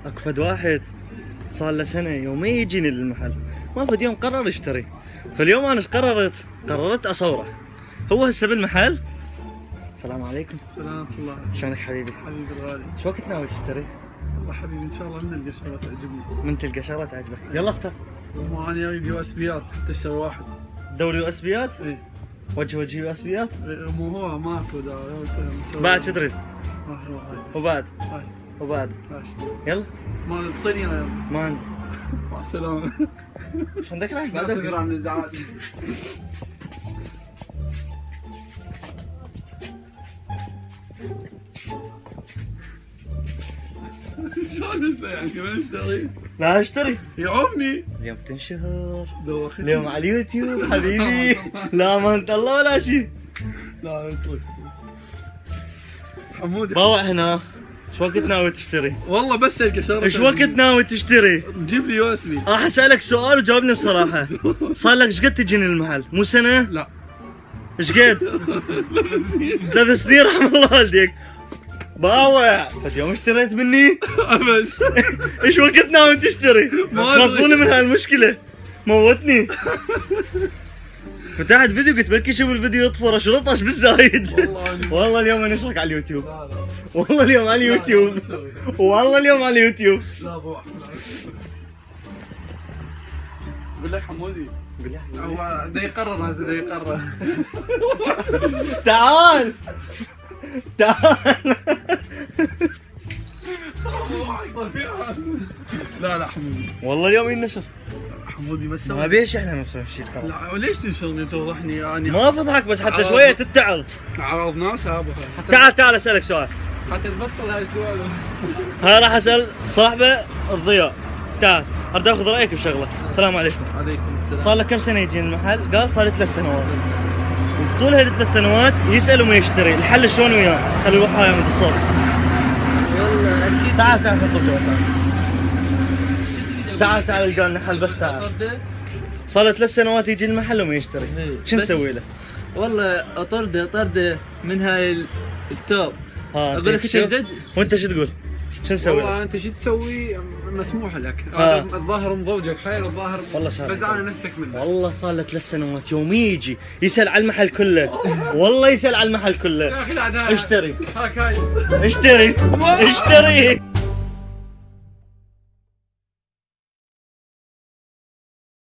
اكفد واحد صار له سنه يوميا يجيني للمحل، ما فد يوم قرر يشتري. فاليوم انا ايش قررت اصوره. هو هسه بالمحل. السلام عليكم. سلامة الله. شلونك حبيبي؟ حبيبي الغالي. شو وقت ناوي تشتري؟ والله حبيبي ان شاء الله من نلقى شغله تعجبني. من تلقى شغله تعجبك، يلا افطر. ما انا جايب يو اس بيات حتى اشتري واحد. دوري يو اس بيات؟ اي. وجه يو اس بيات؟ مو هو ماكو بعد شو تريد؟ وبعد؟ هاي. وبعد؟ هاي. يلا. ما اعطيني انا. ما عندي. مع السلامة. شو عندك رايح بعد؟ اعتذر عن الازعاج. شلون هسه يعني كمان اشتري؟ لا اشتري. يعوفني. اليوم تنشهر. دوخني. اليوم على اليوتيوب حبيبي. لا ما انت الله ولا شيء. لا اترك. حمود باوع هنا. شو وقت ناوي تشتري؟ والله بس القى شغله. ايش وقت ناوي تشتري؟ جيب لي يو اس بي. راح اسالك سؤال وجاوبني بصراحه. صار لك ايش قد تجيني المحل؟ مو سنه؟ لا. ايش قد؟ 3 سنين رحم الله والديك. باوع فد يوم اشتريت مني؟ ابد. ايش وقت ناوي تشتري؟ ما أدري. خلصوني من هالمشكله. موتني. فتحت فيديو قلت بلكي شوف الفيديو يطفر اشرطش بالزايد. والله اليوم نشرك على اليوتيوب. لا لا. والله اليوم على اليوتيوب. والله اليوم على اليوتيوب. لا بروح. قول لك حمودي. هو ده يقرر هذا ده يقرر. تعال تعال. لا لا حمودي. والله اليوم ينشر. حمودي بس ما بيش احنا نفس الشيء. لا ليش تنشرني توضحني يعني؟ ما فضحك بس حتى شويه تتعظ. عرض ناس هذا. تعال اسالك سؤال. حتى تبطل هاي السؤال. هاي راح اسال صاحبه الضياء. تعال اريد اخذ رايك بشغله. السلام عليكم. عليكم السلام. صار لك كم سنه يجي المحل؟ قال صار لي 3 سنوات. وطول هذه 3 سنوات يسال وما يشتري، الحل شلون وياه؟ خلي يروح هاي من الصوت. والله اكيد. تعال خطب جوا تعال القى المحل بس تعال. صار له 3 سنوات يجي المحل وما يشتري، شو نسوي له؟ والله اطرده من هاي التوب. اقول لك انت جدد وانت شو تقول؟ شو نسوي له؟ والله انت شو تسوي مسموح لك. الظاهر مضوجك حيل الظاهر. والله شايف. بزعل نفسك منه. والله صار له 3 سنوات يومي يجي يسال على المحل كله. والله يسال على المحل كله. يا اخي لا اشتري هاك هاي. اشتري